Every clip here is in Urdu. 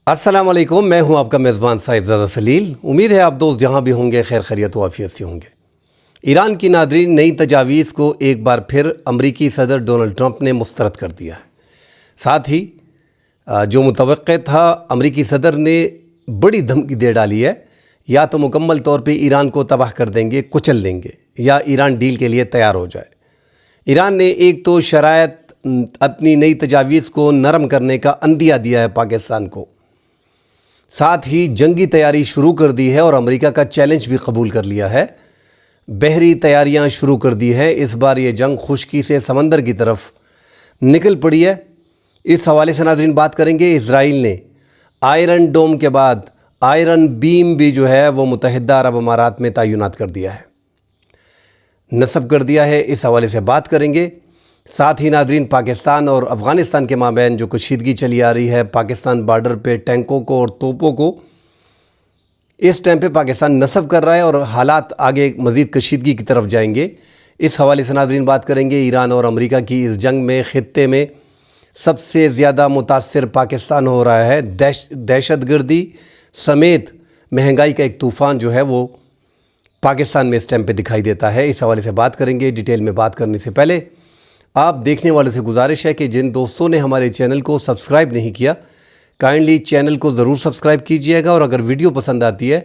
السلام علیکم، میں ہوں آپ کا میزبان صاحبزادہ سلیل۔ امید ہے آپ دوست جہاں بھی ہوں گے خیر خیریت و عافیت سے ہوں گے۔ ایران کی ناظرین، نئی تجاویز کو ایک بار پھر امریکی صدر ڈونلڈ ٹرمپ نے مسترد کر دیا ہے۔ ساتھ ہی جو متوقع تھا، امریکی صدر نے بڑی دھمکی دے ڈالی ہے، یا تو مکمل طور پہ ایران کو تباہ کر دیں گے، کچل دیں گے، یا ایران ڈیل کے لیے تیار ہو جائے۔ ایران نے ایک تو شرائط اپنی نئی تجاویز کو نرم کرنے کا عندیہ دیا ہے پاکستان کو، ساتھ ہی جنگی تیاری شروع کر دی ہے اور امریکہ کا چیلنج بھی قبول کر لیا ہے۔ بحری تیاریاں شروع کر دی ہے۔ اس بار یہ جنگ خشکی سے سمندر کی طرف نکل پڑی ہے۔ اس حوالے سے ناظرین بات کریں گے۔ اسرائیل نے آئرن ڈوم کے بعد آئرن بیم بھی جو ہے وہ متحدہ عرب امارات میں تعینات کر دیا ہے، نصب کر دیا ہے۔ اس حوالے سے بات کریں گے۔ ساتھ ہی ناظرین، پاکستان اور افغانستان کے مابین جو کشیدگی چلی آ رہی ہے، پاکستان بارڈر پہ ٹینکوں کو اور توپوں کو اس ٹائم پہ پاکستان نصب کر رہا ہے اور حالات آگے مزید کشیدگی کی طرف جائیں گے۔ اس حوالے سے ناظرین بات کریں گے۔ ایران اور امریکہ کی اس جنگ میں خطے میں سب سے زیادہ متاثر پاکستان ہو رہا ہے۔ دہشت گردی سمیت مہنگائی کا ایک طوفان جو ہے وہ پاکستان میں اس ٹائم پہ دکھائی دیتا ہے۔ اس حوالے سے بات کریں گے۔ ڈیٹیل میں بات کرنے سے پہلے آپ دیکھنے والوں سے گزارش ہے کہ جن دوستوں نے ہمارے چینل کو سبسکرائب نہیں کیا، کائنڈلی چینل کو ضرور سبسکرائب کیجئے گا، اور اگر ویڈیو پسند آتی ہے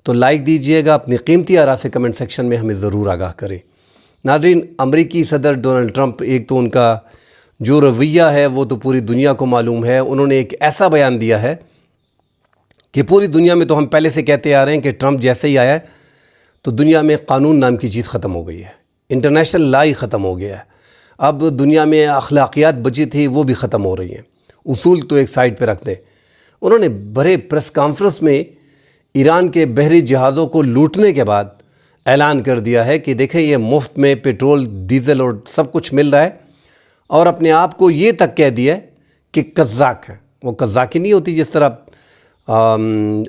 تو لائک دیجئے گا۔ اپنی قیمتی آراء سے کمنٹ سیکشن میں ہمیں ضرور آگاہ کریں۔ ناظرین، امریکی صدر ڈونلڈ ٹرمپ، ایک تو ان کا جو رویہ ہے وہ تو پوری دنیا کو معلوم ہے۔ انہوں نے ایک ایسا بیان دیا ہے کہ پوری دنیا میں تو ہم پہلے سے کہتے آ رہے ہیں کہ ٹرمپ جیسے ہی آیا ہے تو دنیا میں قانون نام کی چیز ختم ہو گئی ہے، انٹرنیشنل لا ہی ختم ہو گیا ہے۔ اب دنیا میں اخلاقیات بچی تھی وہ بھی ختم ہو رہی ہیں۔ اصول تو ایک سائڈ پہ رکھ دیں۔ انہوں نے بڑے پریس کانفرنس میں ایران کے بحری جہازوں کو لوٹنے کے بعد اعلان کر دیا ہے کہ دیکھیں یہ مفت میں پیٹرول، ڈیزل اور سب کچھ مل رہا ہے، اور اپنے آپ کو یہ تک کہہ دیا ہے کہ قزاق ہیں۔ وہ قزاقی نہیں ہوتی جس طرح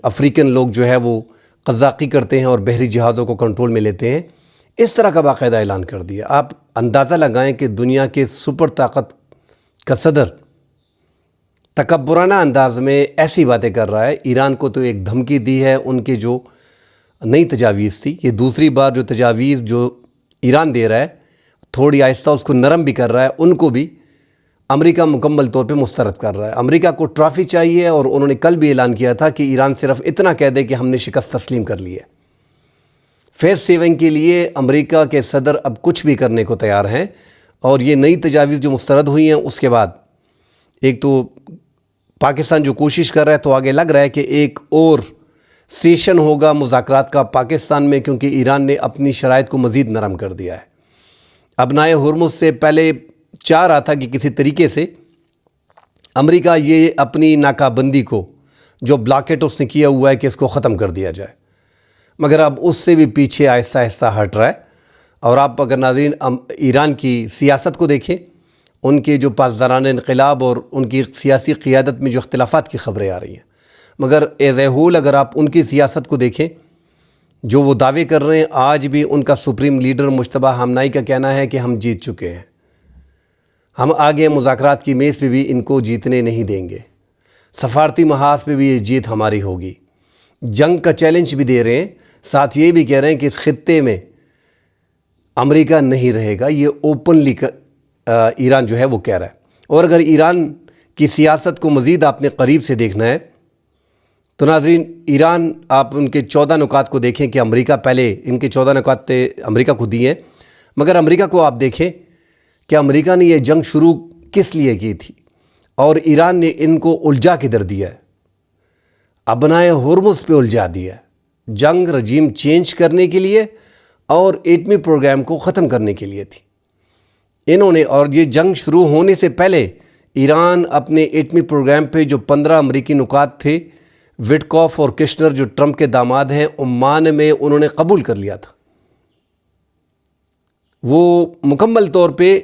افریقن لوگ جو ہے وہ قزاقی کرتے ہیں اور بحری جہازوں کو کنٹرول میں لیتے ہیں، اس طرح کا باقاعدہ اعلان کر دیا۔ آپ اندازہ لگائیں کہ دنیا کے سپر طاقت کا صدر تکبرانہ انداز میں ایسی باتیں کر رہا ہے۔ ایران کو تو ایک دھمکی دی ہے ان کے جو نئی تجاویز تھی، یہ دوسری بار جو تجاویز جو ایران دے رہا ہے، تھوڑی آہستہ اس کو نرم بھی کر رہا ہے، ان کو بھی امریکہ مکمل طور پہ مسترد کر رہا ہے۔ امریکہ کو ٹرافی چاہیے، اور انہوں نے کل بھی اعلان کیا تھا کہ ایران صرف اتنا کہہ دے کہ ہم نے شکست تسلیم کر لی ہے۔ فیس سیونگ کے لیے امریکہ کے صدر اب کچھ بھی کرنے کو تیار ہیں، اور یہ نئی تجاویز جو مسترد ہوئی ہیں اس کے بعد ایک تو پاکستان جو کوشش کر رہا ہے، تو آگے لگ رہا ہے کہ ایک اور سیشن ہوگا مذاکرات کا پاکستان میں، کیونکہ ایران نے اپنی شرائط کو مزید نرم کر دیا ہے۔ ابنائے ہرمز سے پہلے چاہ رہا تھا کہ کسی طریقے سے امریکہ یہ اپنی ناکہ بندی کو جو بلاکٹ اس نے کیا ہوا ہے کہ اس کو ختم کر دیا جائے، مگر اب اس سے بھی پیچھے آہستہ آہستہ ہٹ رہا ہے۔ اور آپ اگر ناظرین ایران کی سیاست کو دیکھیں، ان کے جو پاسداران انقلاب اور ان کی سیاسی قیادت میں جو اختلافات کی خبریں آ رہی ہیں، مگر ایز اے ہول اگر آپ ان کی سیاست کو دیکھیں، جو وہ دعوے کر رہے ہیں، آج بھی ان کا سپریم لیڈر مجتبیٰ ہامنائی کا کہنا ہے کہ ہم جیت چکے ہیں، ہم آگے مذاکرات کی میز پہ بھی ان کو جیتنے نہیں دیں گے، سفارتی محاذ پہ بھی یہ جیت ہماری ہوگی۔ جنگ کا چیلنج بھی دے رہے ہیں، ساتھ یہ بھی کہہ رہے ہیں کہ اس خطے میں امریکہ نہیں رہے گا۔ یہ اوپنلی ایران جو ہے وہ کہہ رہا ہے۔ اور اگر ایران کی سیاست کو مزید آپ نے قریب سے دیکھنا ہے تو ناظرین، ایران آپ ان کے 14 نکات کو دیکھیں کہ امریکہ پہلے ان کے 14 نکات امریکہ کو دیے ہیں، مگر امریکہ کو آپ دیکھیں کہ امریکہ نے یہ جنگ شروع کس لیے کی تھی، اور ایران نے ان کو الجھا کدھر دیا ہے؟ ابنائے ہرمز پہ الجھا دیا ہے۔ جنگ رجیم چینج کرنے کے لیے اور ایٹمی پروگرام کو ختم کرنے کے لیے تھی انہوں نے۔ اور یہ جنگ شروع ہونے سے پہلے ایران اپنے ایٹمی پروگرام پہ جو 15 امریکی نکات تھے، وٹکوف اور کشنر جو ٹرمپ کے داماد ہیں، عمان میں انہوں نے قبول کر لیا تھا۔ وہ مکمل طور پہ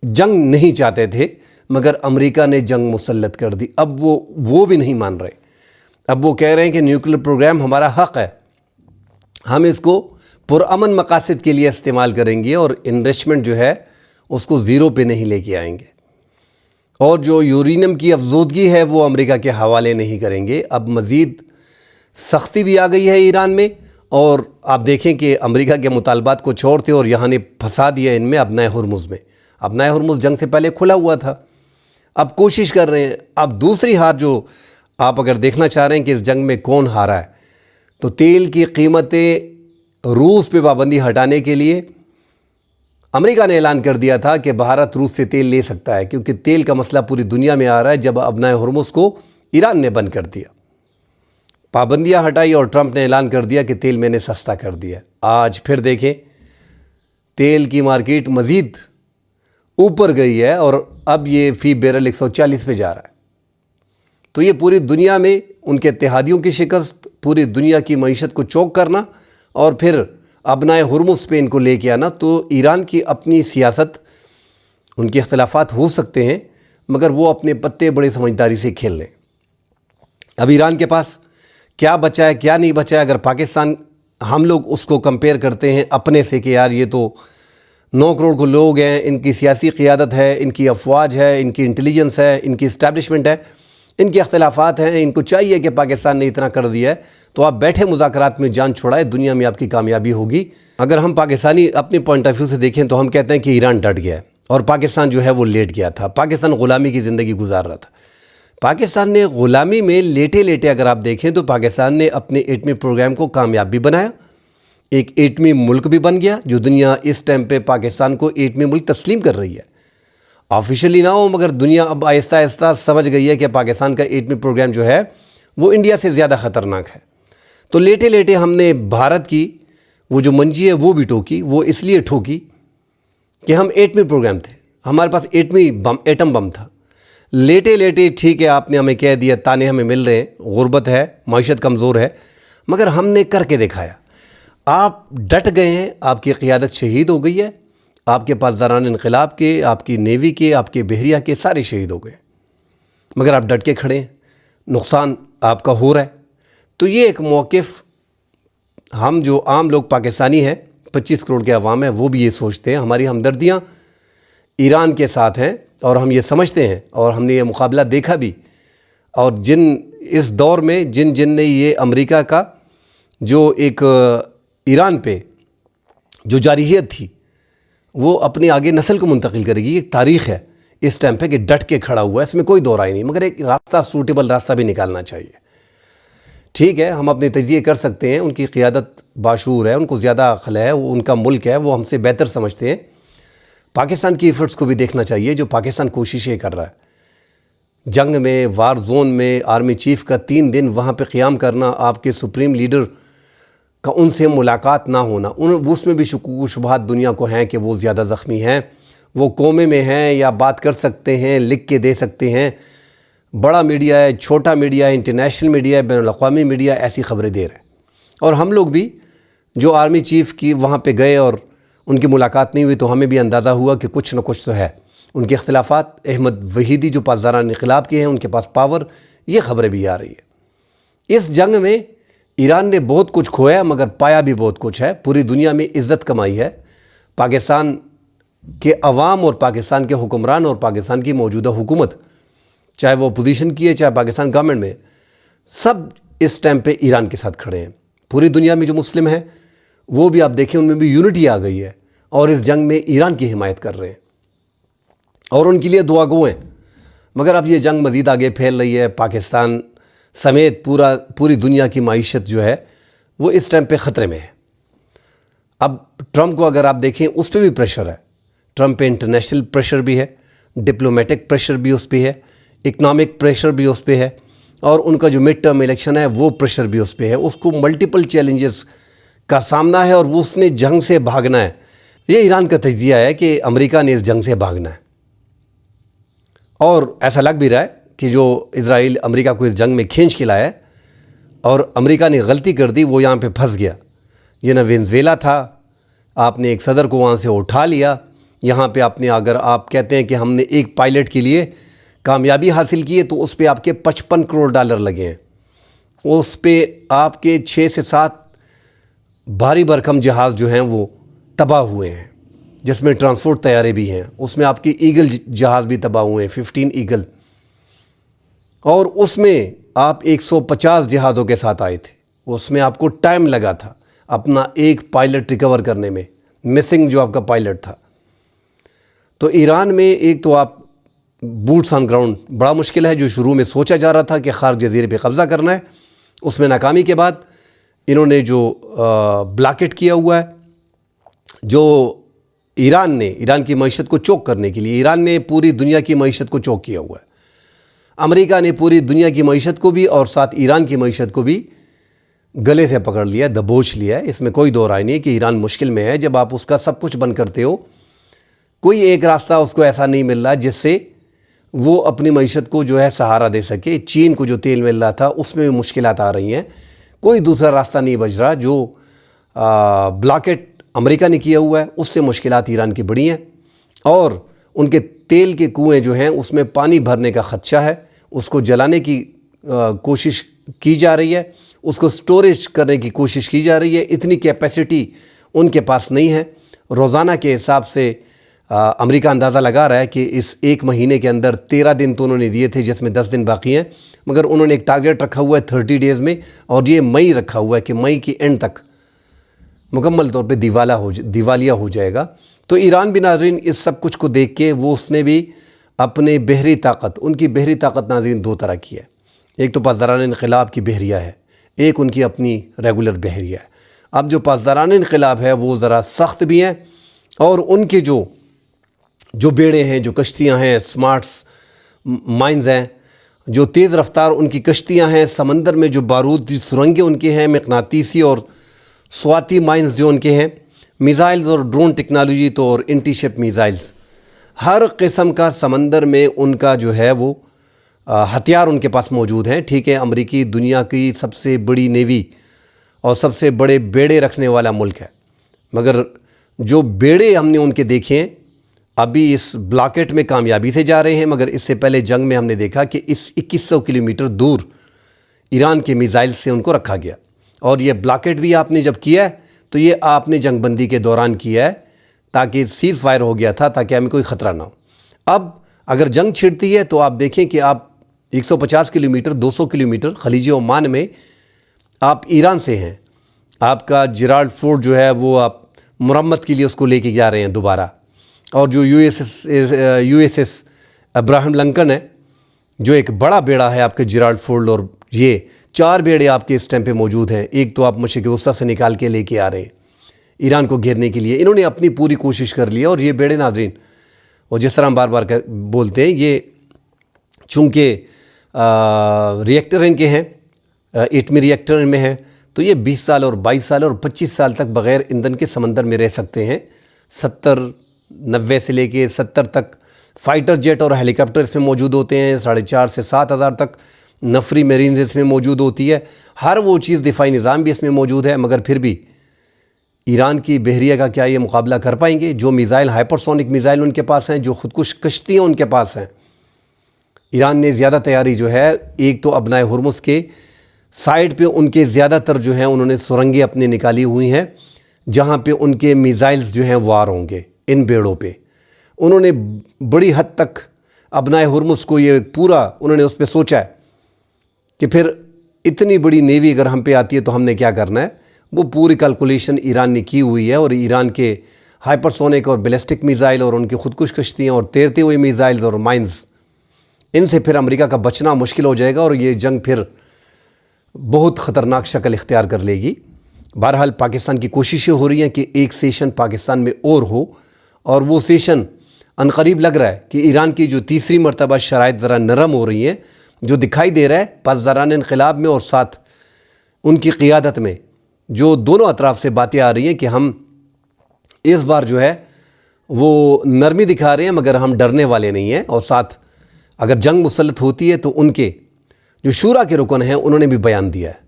جنگ نہیں چاہتے تھے، مگر امریکہ نے جنگ مسلط کر دی۔ اب وہ بھی نہیں مان رہے۔ اب وہ کہہ رہے ہیں کہ نیوکلیر پروگرام ہمارا حق ہے، ہم اس کو پرامن مقاصد کے لیے استعمال کریں گے، اور انریچمنٹ جو ہے اس کو زیرو پہ نہیں لے کے آئیں گے۔ اور جو یورینیم کی افزودگی ہے وہ امریکہ کے حوالے نہیں کریں گے۔ اب مزید سختی بھی آ گئی ہے ایران میں، اور آپ دیکھیں کہ امریکہ کے مطالبات کو چھوڑتے اور یہاں نے پھنسا دیا ان میں ابنائے ہرمز میں۔ ابنائے ہرمز جنگ سے پہلے کھلا ہوا تھا، اب کوشش کر رہے ہیں۔ اب دوسری ہار جو آپ اگر دیکھنا چاہ رہے ہیں کہ اس جنگ میں کون ہارا ہے، تو تیل کی قیمتیں روس پہ پابندی ہٹانے کے لیے امریکہ نے اعلان کر دیا تھا کہ بھارت روس سے تیل لے سکتا ہے، کیونکہ تیل کا مسئلہ پوری دنیا میں آ رہا ہے جب ابنائے ہرمز کو ایران نے بند کر دیا، پابندیاں ہٹائی، اور ٹرمپ نے اعلان کر دیا کہ تیل میں نے سستا کر دیا۔ آج پھر دیکھیں تیل کی مارکیٹ مزید اوپر گئی ہے، اور اب یہ فی بیرل 140 پہ جا رہا ہے۔ تو یہ پوری دنیا میں ان کے اتحادیوں کی شکست، پوری دنیا کی معیشت کو چوک کرنا، اور پھر ابنائے ہرمز پہ ان کو لے کے آنا۔ تو ایران کی اپنی سیاست، ان کے اختلافات ہو سکتے ہیں، مگر وہ اپنے پتے بڑے سمجھداری سے کھیل لیں۔ اب ایران کے پاس کیا بچا ہے کیا نہیں بچا ہے، اگر پاکستان، ہم لوگ اس کو کمپیئر کرتے ہیں اپنے سے کہ یار یہ تو 9 کروڑ کو لوگ ہیں، ان کی سیاسی قیادت ہے، ان کی افواج ہے، ان کی انٹیلیجنس ہے، ان کی اسٹیبلشمنٹ ہے، ان کے اختلافات ہیں، ان کو چاہیے کہ پاکستان نے اتنا کر دیا ہے، تو آپ بیٹھے مذاکرات میں جان چھوڑائے، دنیا میں آپ کی کامیابی ہوگی۔ اگر ہم پاکستانی اپنے پوائنٹ آف ویو سے دیکھیں تو ہم کہتے ہیں کہ ایران ڈٹ گیا ہے، اور پاکستان جو ہے وہ لیٹ گیا تھا، پاکستان غلامی کی زندگی گزار رہا تھا۔ پاکستان نے غلامی میں لیٹے لیٹے اگر آپ دیکھیں تو پاکستان نے اپنے ایٹمی پروگرام کو کامیاب بھی بنایا، ایک ایٹمی ملک بھی بن گیا، جو دنیا اس ٹائم پہ پاکستان کو ایٹمی ملک تسلیم کر رہی ہے۔ آفیشلی نہ ہو، مگر دنیا اب آہستہ آہستہ سمجھ گئی ہے کہ پاکستان کا ایٹمی پروگرام جو ہے وہ انڈیا سے زیادہ خطرناک ہے۔ تو لیٹے لیٹے ہم نے بھارت کی وہ جو منجی ہے وہ بھی ٹھوکی، وہ اس لیے ٹھوکی کہ ہم ایٹمی پروگرام تھے، ہمارے پاس ایٹم بم تھا۔ لیٹے لیٹے ٹھیک ہے، آپ نے ہمیں کہہ دیا، تانے ہمیں مل رہے ہیں، غربت ہے، معیشت کمزور ہے، مگر ہم نے کر کے دکھایا۔ آپ ڈٹ گئے ہیں، آپ کی قیادت شہید ہو گئی ہے، آپ کے پاسداران انقلاب کے، آپ کی نیوی کے، آپ کے بحریہ کے سارے شہید ہو گئے، مگر آپ ڈٹ کے کھڑے ہیں، نقصان آپ کا ہو رہا ہے۔ تو یہ ایک موقف، ہم جو عام لوگ پاکستانی ہیں، 25 کروڑ کے عوام ہیں، وہ بھی یہ سوچتے ہیں، ہماری ہمدردیاں ایران کے ساتھ ہیں، اور ہم یہ سمجھتے ہیں، اور ہم نے یہ مقابلہ دیکھا بھی، اور اس دور میں جن نے یہ امریکہ کا جو ایک ایران پہ جو جارحیت تھی وہ اپنے آگے نسل کو منتقل کرے گی، ایک تاریخ ہے اس ٹائم پہ کہ ڈٹ کے کھڑا ہوا ہے، اس میں کوئی دو رائے نہیں، مگر ایک راستہ، سوٹیبل راستہ بھی نکالنا چاہیے۔ ٹھیک ہے، ہم اپنے تجزیے کر سکتے ہیں، ان کی قیادت باشعور ہے، ان کو زیادہ عقل ہے، وہ ان کا ملک ہے، وہ ہم سے بہتر سمجھتے ہیں۔ پاکستان کی ایفرٹس کو بھی دیکھنا چاہیے، جو پاکستان کوششیں کر رہا ہے، جنگ میں، وار زون میں، آرمی چیف کا 3 دن وہاں پہ قیام کرنا، آپ کے سپریم لیڈر کا ان سے ملاقات نہ ہونا، اس میں بھی شکوک و شبہات دنیا کو ہیں کہ وہ زیادہ زخمی ہیں، وہ کومے میں ہیں، یا بات کر سکتے ہیں، لکھ کے دے سکتے ہیں۔ بڑا میڈیا ہے، چھوٹا میڈیا ہے، انٹرنیشنل میڈیا ہے، بین الاقوامی میڈیا ایسی خبریں دے رہے ہیں، اور ہم لوگ بھی جو آرمی چیف کی وہاں پہ گئے اور ان کی ملاقات نہیں ہوئی، تو ہمیں بھی اندازہ ہوا کہ کچھ نہ کچھ تو ہے۔ ان کے اختلافات، احمد وحیدی جو پاسداران انقلاب کے ہیں، ان کے پاس پاور، یہ خبریں بھی آ رہی ہے۔ اس جنگ میں ایران نے بہت کچھ کھویا، مگر پایا بھی بہت کچھ ہے، پوری دنیا میں عزت کمائی ہے۔ پاکستان کے عوام اور پاکستان کے حکمران اور پاکستان کی موجودہ حکومت، چاہے وہ اپوزیشن کی ہے، چاہے پاکستان گورنمنٹ میں، سب اس ٹائم پہ ایران کے ساتھ کھڑے ہیں۔ پوری دنیا میں جو مسلم ہیں وہ بھی آپ دیکھیں، ان میں بھی یونٹی آ گئی ہے، اور اس جنگ میں ایران کی حمایت کر رہے ہیں، اور ان کے لیے دعا گو ہیں۔ مگر اب یہ جنگ مزید آگے پھیل رہی ہے، پاکستان سمیت پوری دنیا کی معیشت جو ہے وہ اس ٹائم پہ خطرے میں ہے۔ اب ٹرمپ کو اگر آپ دیکھیں، اس پہ بھی پریشر ہے، ٹرمپ پہ انٹرنیشنل پریشر بھی ہے، ڈپلومیٹک پریشر بھی اس پہ ہے، اکنامک پریشر بھی اس پہ ہے، اور ان کا جو مڈ ٹرم الیکشن ہے وہ پریشر بھی اس پہ ہے۔ اس کو ملٹیپل چیلنجز کا سامنا ہے، اور وہ اس نے جنگ سے بھاگنا ہے۔ یہ ایران کا تجزیہ ہے کہ امریکہ نے اس جنگ سے بھاگنا ہے، اور ایسا لگ بھی رہا ہے کہ جو اسرائیل امریکہ کو اس جنگ میں کھینچ کے لایا ہے، اور امریکہ نے غلطی کر دی، وہ یہاں پہ پھنس گیا۔ یہ نہ وینزویلا تھا، آپ نے ایک صدر کو وہاں سے اٹھا لیا، یہاں پہ اگر آپ کہتے ہیں کہ ہم نے ایک پائلٹ کے لیے کامیابی حاصل کی ہے، تو اس پہ آپ کے $55 کروڑ لگے ہیں، اس پہ آپ کے 6 سے 7 بھاری بھرکم جہاز جو ہیں وہ تباہ ہوئے ہیں۔ جس میں ٹرانسپورٹ طیارے بھی ہیں، اس میں آپ کی ایگل جہاز بھی تباہ ہوئے ہیں، 15 ایگل، اور اس میں آپ 150 جہازوں کے ساتھ آئے تھے. اس میں آپ کو ٹائم لگا تھا اپنا ایک پائلٹ ریکور کرنے میں، مسنگ جو آپ کا پائلٹ تھا. تو ایران میں ایک تو آپ بوٹس آن گراؤنڈ بڑا مشکل ہے، جو شروع میں سوچا جا رہا تھا کہ خار جزیرے پہ قبضہ کرنا ہے، اس میں ناکامی کے بعد انہوں نے جو بلاکٹ کیا ہوا ہے، جو ایران کی معیشت کو چوک کرنے کے لیے، ایران نے پوری دنیا کی معیشت کو چوک کیا ہوا ہے. امریکہ نے پوری دنیا کی معیشت کو بھی اور ساتھ ایران کی معیشت کو بھی گلے سے پکڑ لیا، دبوچ لیا ہے. اس میں کوئی دو رائے نہیں کہ ایران مشکل میں ہے. جب آپ اس کا سب کچھ بند کرتے ہو، کوئی ایک راستہ اس کو ایسا نہیں مل رہا جس سے وہ اپنی معیشت کو جو ہے سہارا دے سکے. چین کو جو تیل مل رہا تھا اس میں بھی مشکلات آ رہی ہیں. کوئی دوسرا راستہ نہیں بچ رہا. جو بلاکٹ امریکہ نے کیا ہوا ہے اس سے مشکلات ایران کی بڑی ہیں، اور ان کے تیل کے کنویں جو ہیں اس میں پانی بھرنے کا خدشہ ہے. اس کو جلانے کی کوشش کی جا رہی ہے، اس کو سٹوریج کرنے کی کوشش کی جا رہی ہے. اتنی کیپیسٹی ان کے پاس نہیں ہے. روزانہ کے حساب سے امریکہ اندازہ لگا رہا ہے کہ اس ایک مہینے کے اندر 13 دن تو انہوں نے دیے تھے، جس میں 10 دن باقی ہیں، مگر انہوں نے ایک ٹارگیٹ رکھا ہوا ہے 30 ڈیز میں، اور یہ مئی رکھا ہوا ہے کہ مئی کی اینڈ تک مکمل طور پہ دیوالیہ ہو جائے گا. تو ایران بھی ناظرین اس سب کچھ کو دیکھ کے اس نے بھی اپنے بحری طاقت، ان کی بحری طاقت ناظرین دو طرح کی ہے. ایک تو پاسداران انقلاب کی بحریہ ہے، ایک ان کی اپنی ریگولر بحریہ ہے. اب جو پاسداران انقلاب ہے وہ ذرا سخت بھی ہیں، اور ان کے جو بیڑے ہیں، جو کشتیاں ہیں، سمارٹس مائنز ہیں، جو تیز رفتار ان کی کشتیاں ہیں، سمندر میں جو بارود کی سرنگیں ان کے ہیں، مقناطیسی اور سواتی مائنز جو ان کے ہیں، میزائلز اور ڈرون ٹیکنالوجی، تو اور انٹی شپ میزائلز، ہر قسم کا سمندر میں ان کا جو ہے وہ ہتھیار ان کے پاس موجود ہیں. ٹھیک ہے، امریکی دنیا کی سب سے بڑی نیوی اور سب سے بڑے بیڑے رکھنے والا ملک ہے، مگر جو بیڑے ہم نے ان کے دیکھے ہیں ابھی اس بلاکٹ میں کامیابی سے جا رہے ہیں. مگر اس سے پہلے جنگ میں ہم نے دیکھا کہ اس 2100 کلومیٹر دور ایران کے میزائل سے ان کو رکھا گیا. اور یہ بلاکٹ بھی آپ نے جب کیا ہے تو یہ آپ نے جنگ بندی کے دوران کیا ہے، تاکہ سیز فائر ہو گیا تھا تاکہ ہمیں کوئی خطرہ نہ ہو. اب اگر جنگ چھڑتی ہے تو آپ دیکھیں کہ آپ 150 کلومیٹر 200 کلومیٹر خلیج عمان میں آپ ایران سے ہیں. آپ کا جیرالڈ فورٹ جو ہے وہ آپ مرمت کے لیے اس کو لے کے جا رہے ہیں دوبارہ. اور جو U S S Abraham Lincoln ہے، جو ایک بڑا بیڑا ہے آپ کے جیرالڈ فورٹ، اور یہ 4 بیڑے آپ کے اس ٹائم پہ موجود ہیں. ایک تو آپ مشرق وسطیٰ سے نکال کے لے کے آ رہے ہیں ایران کو گھیرنے کے لیے. انہوں نے اپنی پوری کوشش کر لی ہے. اور یہ بیڑے ناظرین، اور جس طرح ہم بار بار بولتے ہیں، یہ چونکہ ریئیکٹر ان کے ہیں، ایٹمی ریئیکٹر ان میں ہیں، تو یہ 20 سال اور 22 سال اور 25 سال تک بغیر ایندھن کے سمندر میں رہ سکتے ہیں. 90 سے لے کے 70 تک فائٹر جیٹ اور ہیلی کاپٹر اس میں موجود ہوتے ہیں. 4,500 سے 7,000 تک نفری میرینز اس میں موجود ہوتی ہے. ہر وہ چیز دفاعی نظام بھی اس میں موجود ہے. مگر پھر بھی ایران کی بحریہ کا کیا یہ مقابلہ کر پائیں گے؟ جو میزائل، ہائپرسونک میزائل ان کے پاس ہیں، جو خودکش کشتیاں ان کے پاس ہیں. ایران نے زیادہ تیاری جو ہے، ایک تو ابنائے ہرمز کے سائڈ پہ ان کے زیادہ تر جو ہیں انہوں نے سرنگیں اپنے نکالی ہوئی ہیں، جہاں پہ ان کے میزائلز جو ہیں وار ہوں گے ان بیڑوں پہ. انہوں نے بڑی حد تک ابنائے ہرمز کو یہ پورا انہوں نے اس پہ سوچا ہے کہ پھر اتنی بڑی نیوی اگر ہم پہ آتی ہے تو ہم نے کیا کرنا ہے. وہ پوری کیلکولیشن ایران نے کی ہوئی ہے. اور ایران کے ہائپرسونک اور بیلسٹک میزائل اور ان کی خودکش کشتیاں اور تیرتے ہوئے میزائلز اور مائنز، ان سے پھر امریکہ کا بچنا مشکل ہو جائے گا، اور یہ جنگ پھر بہت خطرناک شکل اختیار کر لے گی. بہرحال پاکستان کی کوششیں ہو رہی ہیں کہ ایک سیشن پاکستان میں اور ہو، اور وہ سیشن عنقریب لگ رہا ہے کہ ایران کی جو تیسری مرتبہ شرائط ذرا نرم ہو رہی ہیں، جو دکھائی دے رہا ہے پاسداران انقلاب میں اور ساتھ ان کی قیادت میں جو دونوں اطراف سے باتیں آ رہی ہیں کہ ہم اس بار جو ہے وہ نرمی دکھا رہے ہیں، مگر ہم ڈرنے والے نہیں ہیں. اور ساتھ اگر جنگ مسلط ہوتی ہے تو ان کے جو شورا کے رکن ہیں انہوں نے بھی بیان دیا ہے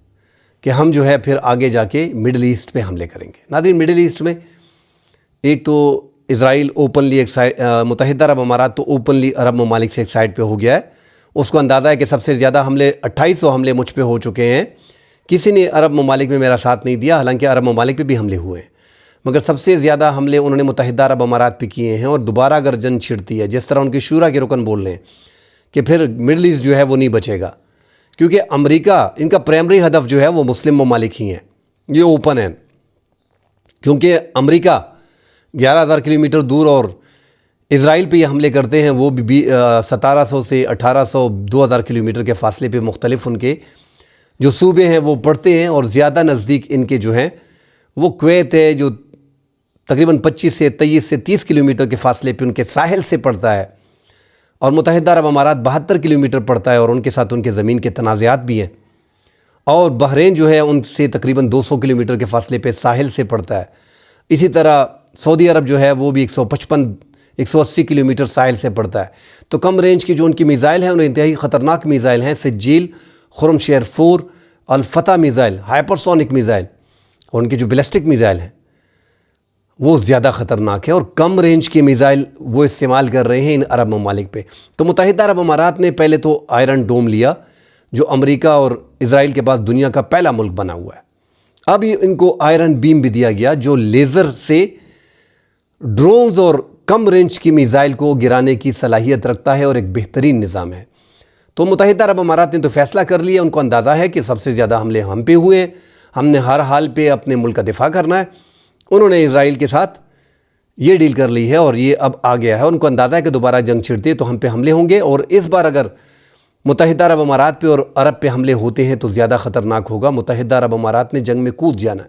کہ ہم جو ہے پھر آگے جا کے مڈل ایسٹ پہ حملے کریں گے. ناظرین، مڈل ایسٹ میں ایک تو اسرائیل اوپنلی ایک سائڈ، متحدہ عرب امارات تو اوپنلی عرب ممالک سے ایک سائڈ پہ ہو گیا ہے. اس کو اندازہ ہے کہ سب سے زیادہ حملے 2800 حملے مجھ پہ ہو چکے ہیں. کسی نے عرب ممالک میں میرا ساتھ نہیں دیا، حالانکہ عرب ممالک پہ بھی حملے ہوئے ہیں. مگر سب سے زیادہ حملے انہوں نے متحدہ عرب امارات پہ کیے ہیں، اور دوبارہ اگر جنگ چھڑتی ہے جس طرح ان کے شورا کے رکن بول رہے ہیں کہ پھر مڈل ایسٹ جو ہے وہ نہیں بچے گا، کیونکہ امریکہ ان کا پرائمری ہدف جو ہے وہ مسلم ممالک ہی ہیں، یہ اوپن ہے، کیونکہ امریکہ 11,000 کلومیٹر دور اور اسرائیل پہ یہ حملے کرتے ہیں، وہ بھی 1700 سے 1800 2000 کلومیٹر کے فاصلے پہ مختلف ان کے جو صوبے ہیں وہ پڑتے ہیں، اور زیادہ نزدیک ان کے جو ہیں وہ کویت ہے جو تقریباً 25 سے 23 سے 30 کلومیٹر کے فاصلے پہ ان کے ساحل سے پڑتا ہے، اور متحدہ عرب امارات 72 کلومیٹر پڑتا ہے، اور ان کے ساتھ ان کے زمین کے تنازعات بھی ہیں، اور بحرین جو ہے ان سے تقریباً 200 کلومیٹر کے فاصلے پہ ساحل سے پڑتا ہے۔ اسی طرح سعودی عرب جو ہے وہ بھی 180 کلومیٹر ساحل سے پڑتا ہے۔ تو کم رینج کی جو ان کی میزائل ہیں، انہیں انتہائی خطرناک میزائل ہیں، سجیل، خرم شیر 4، الفتح میزائل، ہائپرسونک میزائل، اور ان کی جو بیلسٹک میزائل ہیں وہ زیادہ خطرناک ہے، اور کم رینج کی میزائل وہ استعمال کر رہے ہیں ان عرب ممالک پہ۔ تو متحدہ عرب امارات نے پہلے تو آئرن ڈوم لیا، جو امریکہ اور اسرائیل کے بعد دنیا کا پہلا ملک بنا ہوا ہے۔ اب ان کو آئرن بیم بھی دیا گیا، جو لیزر سے ڈرونز اور کم رینج کی میزائل کو گرانے کی صلاحیت رکھتا ہے، اور ایک بہترین نظام ہے۔ تو متحدہ عرب امارات نے تو فیصلہ کر لیا، ان کو اندازہ ہے کہ سب سے زیادہ حملے ہم پہ ہوئے ہیں، ہم نے ہر حال پہ اپنے ملک کا دفاع کرنا ہے۔ انہوں نے اسرائیل کے ساتھ یہ ڈیل کر لی ہے، اور یہ اب آ گیا ہے، ان کو اندازہ ہے کہ دوبارہ جنگ چھڑتے تو ہم پہ حملے ہوں گے، اور اس بار اگر متحدہ عرب امارات پہ اور عرب پہ حملے ہوتے ہیں تو زیادہ خطرناک ہوگا۔ متحدہ عرب امارات نے جنگ میں کود جانا ہے۔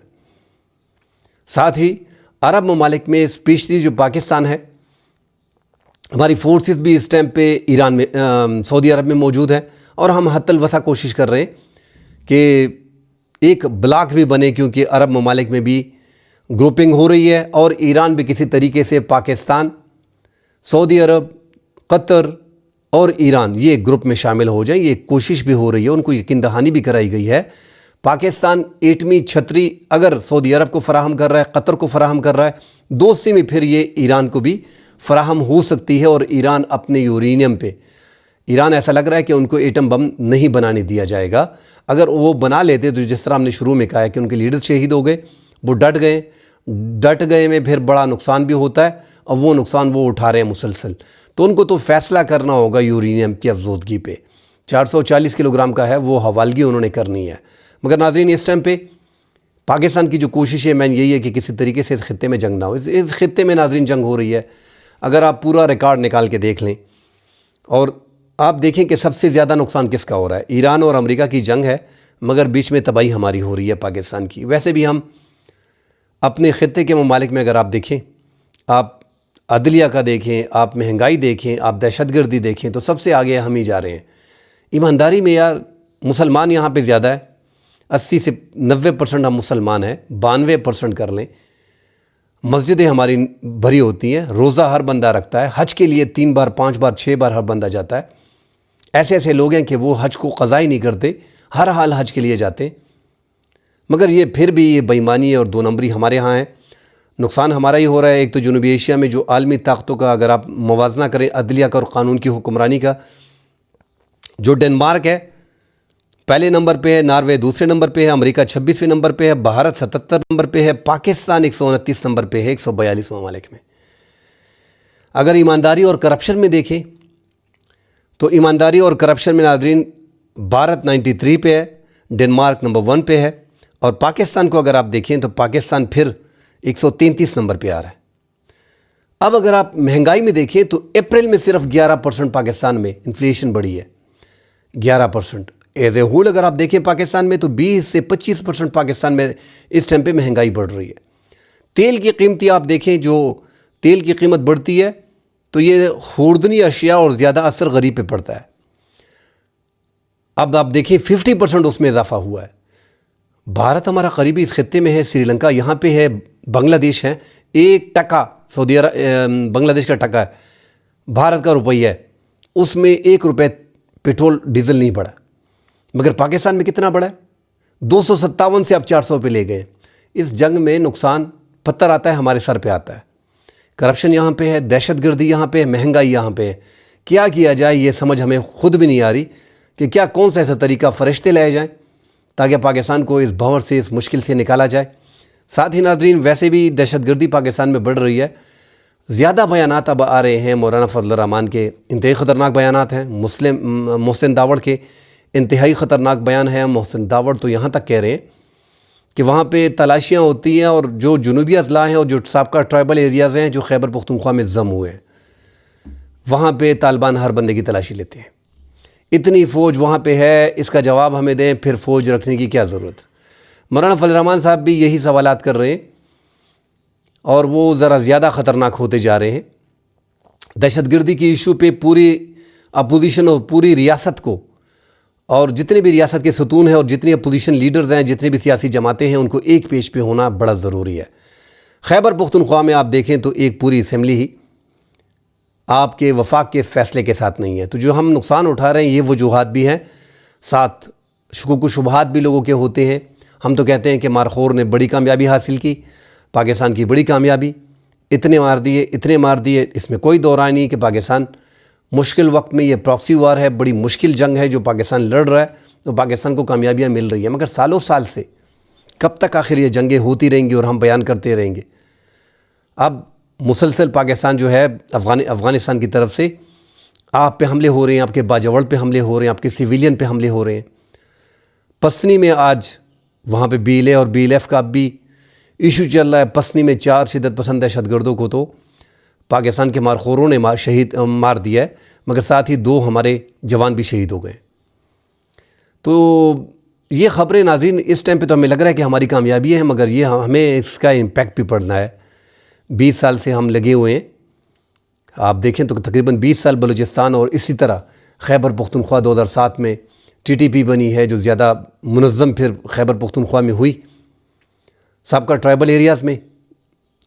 ساتھ ہی عرب ممالک میں اسپیشلی جو پاکستان ہے، ہماری فورسز بھی اس ٹائم پہ ایران میں سعودی عرب میں موجود ہیں، اور ہم حتی الوسع کوشش کر رہے ہیں کہ ایک بلاک بھی بنے، کیونکہ عرب ممالک میں بھی گروپنگ ہو رہی ہے، اور ایران بھی کسی طریقے سے پاکستان، سعودی عرب، قطر اور ایران یہ گروپ میں شامل ہو جائیں، یہ کوشش بھی ہو رہی ہے، ان کو یقین دہانی بھی کرائی گئی ہے۔ پاکستان ایٹمی چھتری اگر سعودی عرب کو فراہم کر رہا ہے، قطر کو فراہم کر رہا ہے، دوستی میں پھر یہ ایران کو بھی فراہم ہو سکتی ہے، اور ایران اپنے یورینیم پہ، ایران ایسا لگ رہا ہے کہ ان کو ایٹم بم نہیں بنانے دیا جائے گا۔ اگر وہ بنا لیتے تو جس طرح ہم نے شروع میں کہا ہے کہ ان کے لیڈر شہید ہو گئے، وہ ڈٹ گئے میں پھر بڑا نقصان بھی ہوتا ہے، اور وہ نقصان وہ اٹھا رہے ہیں مسلسل۔ تو ان کو تو فیصلہ کرنا ہوگا یورینیم کی افزودگی پہ، 440 کلو گرام کا ہے وہ حوالگی انہوں نے کرنی ہے۔ مگر ناظرین اس ٹائم پہ پاکستان کی جو کوشش ہے مین یہی ہے کہ کسی طریقے سے اس خطے میں جنگ نہ ہو۔ اس خطے میں ناظرین جنگ ہو رہی ہے، اگر آپ پورا ریکارڈ نکال کے دیکھ لیں اور آپ دیکھیں کہ سب سے زیادہ نقصان کس کا ہو رہا ہے۔ ایران اور امریکہ کی جنگ ہے، مگر بیچ میں تباہی ہماری ہو رہی ہے پاکستان کی۔ ویسے بھی ہم اپنے خطے کے ممالک میں اگر آپ دیکھیں، آپ عدلیہ کا دیکھیں، آپ مہنگائی دیکھیں، آپ دہشت گردی دیکھیں، تو سب سے آگے ہم ہی جا رہے ہیں۔ ایمانداری میں یار مسلمان یہاں پہ زیادہ ہے، 80 سے 90% ہم مسلمان ہیں، 92% کر لیں۔ مسجدیں ہماری بھری ہوتی ہیں، روزہ ہر بندہ رکھتا ہے، حج کے لیے 3 بار 5 بار 6 بار ہر بندہ جاتا ہے۔ ایسے لوگ ہیں کہ وہ حج کو قضا ہی نہیں کرتے، ہر حال حج کے لیے جاتے، مگر یہ پھر بھی یہ بے ایمانی اور 2 نمبری ہمارے ہاں ہے۔ نقصان ہمارا ہی ہو رہا ہے۔ ایک تو جنوبی ایشیا میں جو عالمی طاقتوں کا اگر آپ موازنہ کریں عدلیہ کا اور قانون کی حکمرانی کا، جو ڈنمارک ہے پہلے نمبر پہ ہے، ناروے دوسرے نمبر پہ ہے، امریکہ 26ویں نمبر پہ ہے، بھارت 77 نمبر پہ ہے، پاکستان 129 نمبر پہ ہے 142 ممالک میں۔ اگر ایمانداری اور کرپشن میں دیکھیں تو ایمانداری اور کرپشن میں ناظرین بھارت 93 پہ ہے، ڈنمارک نمبر 1 پہ ہے، اور پاکستان کو اگر آپ دیکھیں تو پاکستان پھر 133 نمبر پہ آ رہا ہے۔ اب اگر آپ مہنگائی میں دیکھیں تو اپریل میں صرف 11% پاکستان میں انفلیشن بڑھی ہے، 11%۔ ایز اے ہول اگر آپ دیکھیں پاکستان میں تو 20 سے 25% پاکستان میں اس ٹائم پہ مہنگائی بڑھ رہی ہے۔ تیل کی قیمتیں آپ دیکھیں، جو تیل کی قیمت بڑھتی ہے تو یہ خوردنی اشیاء اور زیادہ اثر غریب پہ پڑتا ہے۔ اب آپ دیکھیں 50% اس میں اضافہ ہوا ہے۔ بھارت ہمارا قریبی اس خطے میں ہے، سری لنکا یہاں پہ ہے، بنگلہ دیش ہے، 1 ٹکا سعودی عرب بنگلہ دیش کا ٹکا ہے، بھارت کا روپیہ ہے، اس میں 1 روپے پیٹرول ڈیزل نہیں بڑھا، مگر پاکستان میں کتنا بڑھا ہے؟ 257 سے اب 400 پہ لے گئے۔ اس جنگ میں نقصان پتھر آتا ہے ہمارے سر پہ آتا ہے۔ کرپشن یہاں پہ ہے، دہشت گردی یہاں پہ ہے، مہنگائی یہاں پہ ہے۔ کیا کیا جائے یہ سمجھ ہمیں خود بھی نہیں آ رہی کہ کیا کون سا ایسا طریقہ فرشتے لائے جائیں تاکہ پاکستان کو اس بھنور سے، اس مشکل سے نکالا جائے۔ ساتھ ہی ناظرین ویسے بھی دہشت گردی پاکستان میں بڑھ رہی ہے. زیادہ بیانات اب آ رہے ہیں مولانا فضل الرحمان کے، انتہائی خطرناک بیانات ہیں. محسن داوڑ کے انتہائی خطرناک بیان ہے. محسن داوڑ تو یہاں تک کہہ رہے ہیں کہ وہاں پہ تلاشیاں ہوتی ہیں اور جو جنوبی اضلاع ہیں اور جو سابقہ ٹرائبل ایریاز ہیں جو خیبر پختونخوا میں ضم ہوئے ہیں، وہاں پہ طالبان ہر بندے کی تلاشی لیتے ہیں. اتنی فوج وہاں پہ ہے، اس کا جواب ہمیں دیں، پھر فوج رکھنے کی کیا ضرورت؟ مولانا فضل الرحمان صاحب بھی یہی سوالات کر رہے ہیں اور وہ ذرا زیادہ خطرناک ہوتے جا رہے ہیں. دہشت گردی کی ایشو پہ پوری اپوزیشن اور پوری ریاست کو، اور جتنے بھی ریاست کے ستون ہیں اور جتنی اپوزیشن لیڈرز ہیں، جتنے بھی سیاسی جماعتیں ہیں، ان کو ایک پیج پہ ہونا بڑا ضروری ہے. خیبر پختونخوا میں آپ دیکھیں تو ایک پوری اسمبلی ہی آپ کے وفاق کے اس فیصلے کے ساتھ نہیں ہے. تو جو ہم نقصان اٹھا رہے ہیں یہ وجوہات بھی ہیں، ساتھ شکوک و شبہات بھی لوگوں کے ہوتے ہیں. ہم تو کہتے ہیں کہ مارخور نے بڑی کامیابی حاصل کی، پاکستان کی بڑی کامیابی، اتنے مار دیے. اس میں کوئی دو رائے نہیں کہ پاکستان مشکل وقت میں، یہ پراکسی وار ہے، بڑی مشکل جنگ ہے جو پاکستان لڑ رہا ہے، تو پاکستان کو کامیابیاں مل رہی ہیں. مگر سالوں سال سے کب تک آخر یہ جنگیں ہوتی رہیں گی اور ہم بیان کرتے رہیں گے؟ اب مسلسل پاکستان جو ہے افغانستان کی طرف سے آپ پہ حملے ہو رہے ہیں، آپ کے باجوڑ پہ حملے ہو رہے ہیں، آپ کے سویلین پہ حملے ہو رہے ہیں. پسنی میں آج وہاں پہ بی ایل اے اور بی ایل ایف کا بھی ایشو چل رہا ہے. پسنی میں 4 شدت پسند دہشت گردوں کو تو پاکستان کے مارخوروں نے مار دیا ہے، مگر ساتھ ہی 2 ہمارے جوان بھی شہید ہو گئے. تو یہ خبریں ناظرین اس ٹائم پہ تو ہمیں لگ رہا ہے کہ ہماری کامیابی ہے، مگر یہ ہمیں اس کا امپیکٹ بھی پڑنا ہے. 20 سال سے ہم لگے ہوئے ہیں. آپ دیکھیں تو تقریباً 20 سال بلوچستان، اور اسی طرح خیبر پختونخوا 2007 میں ٹی ٹی پی بنی ہے جو زیادہ منظم پھر خیبر پختونخوا میں ہوئی سابقہ ٹرائبل ایریاز میں.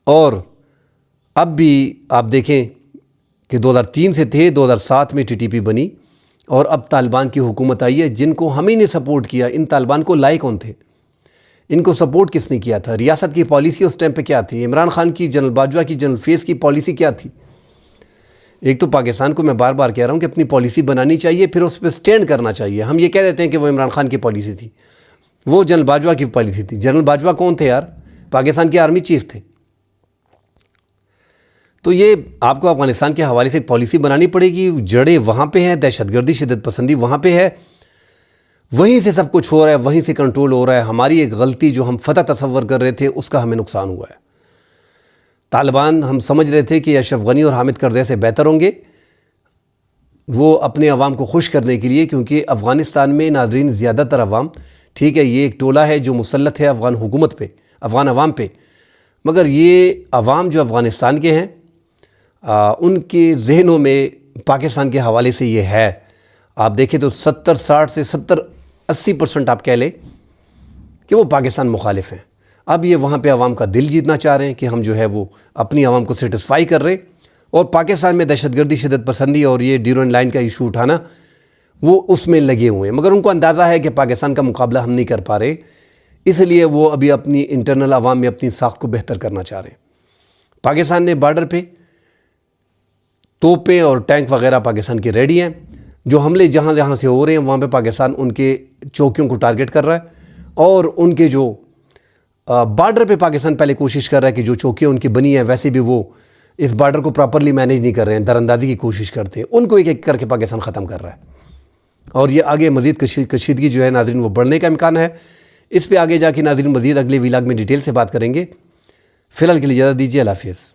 اور اب بھی آپ دیکھیں کہ 2003 سے تھے، 2007 میں ٹی ٹی پی بنی، اور اب طالبان کی حکومت آئی ہے جن کو ہم ہی نے سپورٹ کیا. ان طالبان کو لائے کون تھے؟ ان کو سپورٹ کس نے کیا تھا؟ ریاست کی پالیسی اس ٹائم پہ کیا تھی؟ عمران خان کی، جنرل باجوہ کی، جنرل فیض کی پالیسی کیا تھی؟ ایک تو پاکستان کو میں بار بار کہہ رہا ہوں کہ اپنی پالیسی بنانی چاہیے، پھر اس پہ سٹینڈ کرنا چاہیے. ہم یہ کہہ دیتے ہیں کہ وہ عمران خان کی پالیسی تھی، وہ جنرل باجوہ کی پالیسی تھی. جنرل باجوہ کون تھے یار؟ پاکستان کے آرمی چیف تھے. تو یہ آپ کو افغانستان کے حوالے سے ایک پالیسی بنانی پڑے گی. جڑیں وہاں پہ ہیں، دہشت گردی، شدت پسندی وہاں پہ ہے، وہیں سے سب کچھ ہو رہا ہے، وہیں سے کنٹرول ہو رہا ہے. ہماری ایک غلطی جو ہم فتح تصور کر رہے تھے اس کا ہمیں نقصان ہوا ہے. طالبان ہم سمجھ رہے تھے کہ اشرف غنی اور حامد کرزئی سے بہتر ہوں گے وہ اپنے عوام کو خوش کرنے کے لیے، کیونکہ افغانستان میں ناظرین زیادہ تر عوام، ٹھیک ہے یہ ایک ٹولہ ہے جو مسلط ہے افغان حکومت پہ، افغان عوام پہ، مگر یہ عوام جو افغانستان کے ہیں ان کے ذہنوں میں پاکستان کے حوالے سے یہ ہے. آپ دیکھیں تو 60 سے 80% آپ کہہ لیں کہ وہ پاکستان مخالف ہیں. اب یہ وہاں پہ عوام کا دل جیتنا چاہ رہے ہیں کہ ہم جو ہے وہ اپنی عوام کو سیٹسفائی کر رہے ہیں، اور پاکستان میں دہشت گردی، شدت پسندی اور یہ ڈیورنڈ لائن کا ایشو اٹھانا وہ اس میں لگے ہوئے ہیں. مگر ان کو اندازہ ہے کہ پاکستان کا مقابلہ ہم نہیں کر پا رہے، اس لیے وہ ابھی اپنی انٹرنل عوام میں اپنی ساخت کو بہتر کرنا چاہ رہے ہیں. پاکستان نے بارڈر پہ توپیں اور ٹینک وغیرہ پاکستان کے ریڈی ہیں. جو حملے جہاں جہاں سے ہو رہے ہیں وہاں پہ پاکستان ان کے چوکیوں کو ٹارگٹ کر رہا ہے، اور ان کے جو بارڈر پہ پاکستان پہلے کوشش کر رہا ہے کہ جو چوکیاں ان کی بنی ہیں ویسے بھی وہ اس بارڈر کو پراپرلی مینیج نہیں کر رہے ہیں، در اندازی کی کوشش کرتے ہیں. ان کو ایک ایک کر کے پاکستان ختم کر رہا ہے، اور یہ آگے مزید کشیدگی جو ہے ناظرین وہ بڑھنے کا امکان ہے. اس پہ آگے جا کے ناظرین مزید اگلے ویلاگ میں ڈیٹیل سے بات کریں گے. فی الحال کے لیے اجازت دیجیے. اللہ حافظ.